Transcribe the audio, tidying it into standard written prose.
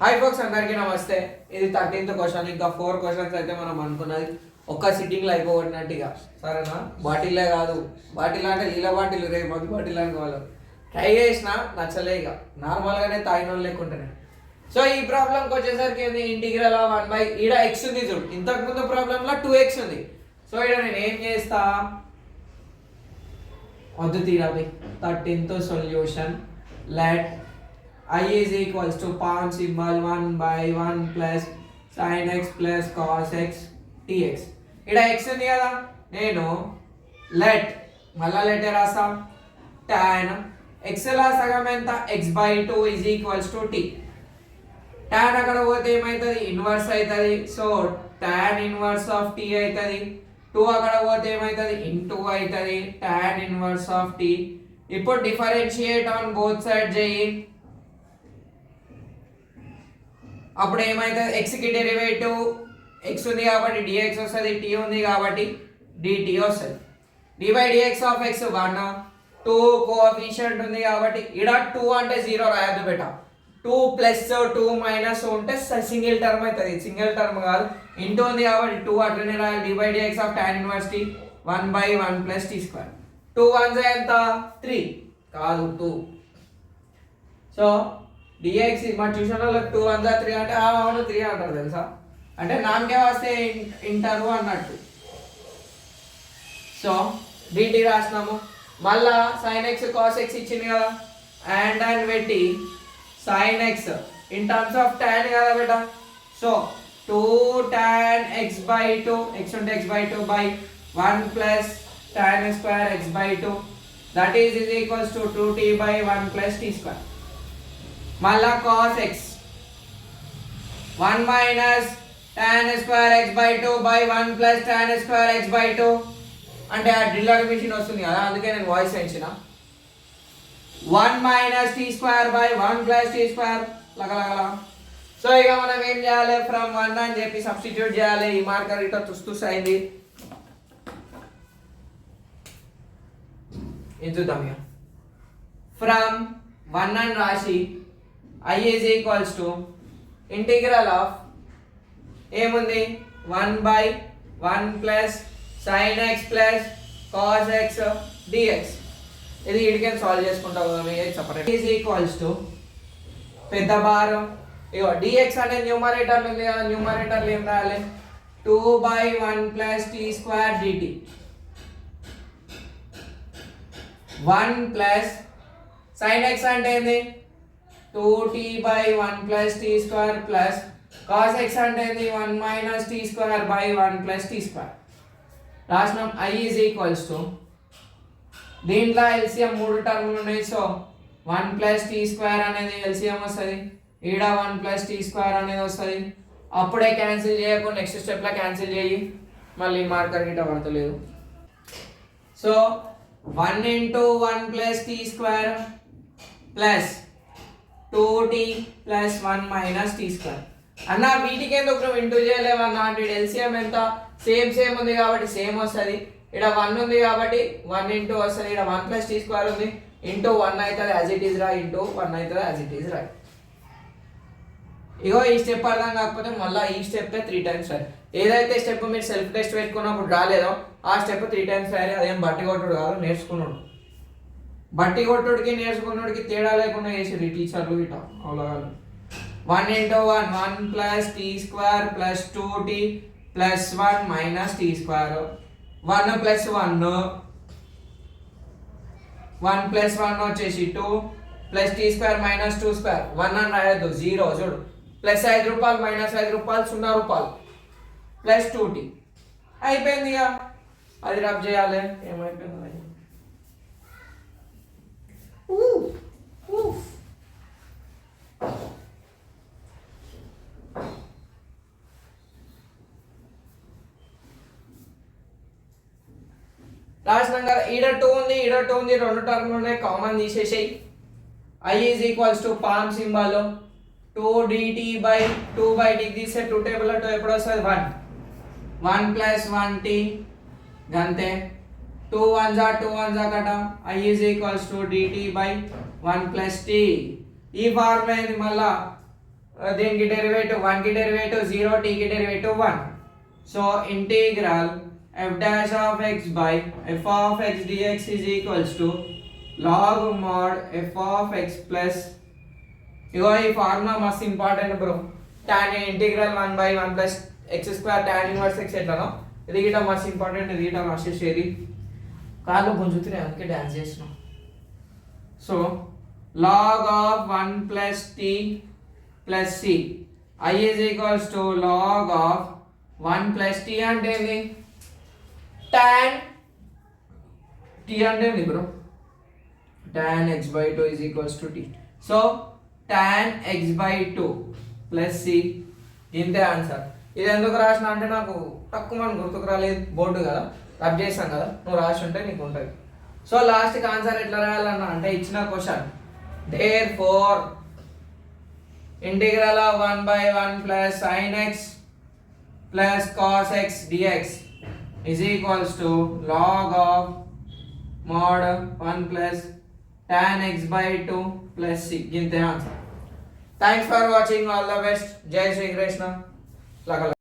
Hi folks, అందరికీ నమస్తే. ఇది 13th క్వశ్చన్. ఇంకా 4 క్వశ్చన్స్ అయితే మనం అనుకున్నది ఒక్క సిట్టింగ్లో అయిపోగొట్టినట్టుగా. సరేనా? బాటిల్లే కాదు, బాటిల్ అంటే నీళ్ళ బాటిల్, రేపు మందు బాటిల్ అనుకోవాలి. ట్రై చేసిన నచ్చలే, ఇక నార్మల్గానే తాగిన వాళ్ళు లేకుంటానే. సో ఈ ప్రాబ్లంకి వచ్చేసరికి ఏంది, ఇంటిగ్రల్ ఆఫ్ 1 బై ఈడ ఎక్స్ ఉంది చూడు. ఇంతకుముందు ప్రాబ్లంలో 2x ఉంది. సో ఇక్కడ నేను ఏం చేస్తా, వద్దు తీరాలి. 13th solution. Let I is equals to palm symbol 1 by 1 plus sin x plus cos x dx. ఇక్కడ x ఉంది కదా, నేను లెట్ మళ్ళా లెట్ రాస్తా. tan x లా సగం ఎంత, x by 2 is equals to t. tan అక్కడ పోతే ఏమవుతుంది, ఇన్వర్స్ అవుతుంది. So tan inverse of t అవుతుంది. 2 అక్కడ పోతే ఏమవుతుంది, ఇంటూ అవుతుంది tan ఇన్వర్స్ ఆఫ్ t. ఇప్పుడు డిఫరెన్షియేట్ ఆన్ బోత్ సైడ్ చేయి. అప్పుడు ఏమైతుంది, ఎక్స్కి డెరివేటివ్ ఎక్స్ ఉంది కాబట్టి dx వస్తుంది, t ఉంది కాబట్టి dt వస్తుంది. d by dx of x 1, 2 coefficient ఉంది కాబట్టి ఇక్కడ 2 అంటే 0 రాయద్దు బెట. 2 ప్లస్ 2 మైనస్ ఉంటే సింగిల్ టర్మ్ అవుతుంది, సింగిల్ టర్మ్ కాదు. ఇంటూ ఉంది కాబట్టి 2 అట్లనే రాయాలి. d by dx of tan inverse t 1 by 1 plus t square. 2 1 ఎంత, 3 కాదు 2. సో dx మన ట్యూషన్ లో 2 1 3 అంటే అవును 3 అంటారు తెలుసా, అంటే నామకే వస్తే ఇంటారు అన్నట్టు. So dt రాసినాము. మళ్ళా sin x cos x ఇచ్చింది కదా, అండ్ పెట్టి sin x in terms of tan కదా బేటా. So 2 tan x by 2, x ఉంటే x by 2 by 1 plus tan square x by 2 that is equals to 2t by 1 plus t square. మళ్ళా cos x 1 minus tan square x by 2 by 1 plus tan square x by 2 అంటే ఆ driller machine వస్తుంది కదా, అందుకే నేను voice పెంచిన. 1 minus t square by 1 plus t square లగలగల. So ఇక మనం ఏం చేయాలి, ఫ్రమ్ 1 అని చెప్పి సబ్స్టిట్యూట్ చేయాలి. ఈ మార్కర్ ఇట్లా తుస్తుస్ అయింది. ఏం చూద్దాం ఇక. ఫ్రమ్ 1 అని రాసి I is equals to integral of ఏముంది 1 by 1 plus sin x plus cos x dx. ఇది ఇడికెన్ సాల్వ్ చేసుకుంటాం కదా, సెపరేట్. is equals to పెద్ద భారం ఇగో dx అంటే న్యూమరేటర్ ఉంది కదా, న్యూమరేటర్ ఏం రాయాలి, 2 by 1 plus t square dt. 1 plus sin x అంటే ఏంది, 2t by 1 plus t square plus cos x అంటే 1 minus t square by 1 plus t square. రాసినాం. I is equals to దీంట్లో LCM 3 టర్ములు ఉన్నాయి. సో 1 plus t square అనేది LCM వస్తుంది, ఈడ 1 plus t square అనేది వస్తుంది. అప్పుడే క్యాన్సిల్ చేయకు, నెక్స్ట్ స్టెప్లో క్యాన్సిల్ చేయి, మళ్ళీ మార్కర్ గిట్ట పడతలేదు. So 1 into 1 plus t square plus 2t plus 1 minus t square. అన్న వీటికి ఎందుకు నువ్వు ఇంటూ చేయలేవన్నా అంటే ఎల్సిఎం ఎంత, సేమ్ ఉంది కాబట్టి సేమ్ వస్తుంది. ఇక్కడ 1 ఉంది కాబట్టి 1 ఇంటూ వస్తుంది, ఇక్కడ 1 ప్లస్ టీ స్క్వేర్ ఉంది, ఇంటూ 1 అవుతుంది యాజ్ ఇట్ ఈజ్ రా, ఇంటూ 1 అవుతుంది యాజ్ ఇట్ ఈజ్ రా. ఇగో ఈ స్టెప్ అర్థం కాకపోతే మళ్ళీ ఈ స్టెప్ 3 times రాయి. ఏదైతే స్టెప్ మీరు సెల్ఫ్ టెస్ట్ పెట్టుకున్నప్పుడు రాలేదో ఆ స్టెప్ 3 times రాయాలి. అదేం బట్టి కొట్టుడు కాదు, నేర్చుకున్నాడు. బట్టి కొట్టుడికి నేర్చుకున్నోడికి తేడా లేకుండా చేసేది టీచర్లు ఇట అవలాగాలి. 1 into 1 1 plus t square plus 2t plus 1 minus t square. 1 plus 1 1 plus 1 వచ్చేసి 2 plus t square minus 2 square. 1 అని రాయద్దు, 0 చూడు. ప్లస్ 5 రూపాయలు మైనస్ 5 రూపాయలు 0 రూపాయలు ప్లస్ 2t అయిపోయింది. ఇక అది రబ్ చేయాలి. ఏమైపోయింది రాసినాం కదా. ఈడ 2 ఉంది, ఈడ 2 ఉంది, 2 టర్మ్లు ఉన్నాయి, కామన్ తీసేసేయి. I is equals to palm symbol 2 dt by 2 by t తీస్తే 2 టేబుల్ 2 ఎప్పుడు వస్తుంది, 1 ప్లస్ 1t గంతే. 2 1 2 1 కట. I is equals to dt by 1 plus t. ఈ ఫార్ములా ఏంది మళ్ళా దీనికి డెరివేటివ్ 1 కి డెరివేటివ్ 0, t కి derivative 1. So integral f dash of x by f of x dx is equals to log mod f of x plus, ఇగో ఈ formula మస్తు important bro. tan integral 1 by 1 plus x square tan inverse x ఎట్లానో ఇది గిట్ట మస్తు important. ఇది గిట్ట మస్తు చేరి కాళ్ళు గుంజుతున్నాయి, అందుకే డాన్స్ చేసినాం. So log of 1 plus t plus c I is equals to log of 1 plus t అంటే ఏంది, tan t అంటే ఏంది bro, tan x by 2 is equals to t. So tan x by 2 plus c, ఇంతే answer. ఇది ఎందుకు రాసిన అంటే నాకు తక్కువ మనం గుర్తుకు రాలేదు, బోర్డు కదా రబ్ చేసాం కదా, నువ్వు రాసి ఉంటే నీకు ఉంటుంది. సో లాస్ట్కి ఆన్సర్ ఎట్లా రాయాలన్నా అంటే ఇచ్చిన question, therefore integral of 1 by 1 plus sin x plus cos x dx is equals to log of mod 1 plus tan x by 2 plus c. ఇంతే answer. Thanks for watching, all the best. జై శ్రీకృష్ణ.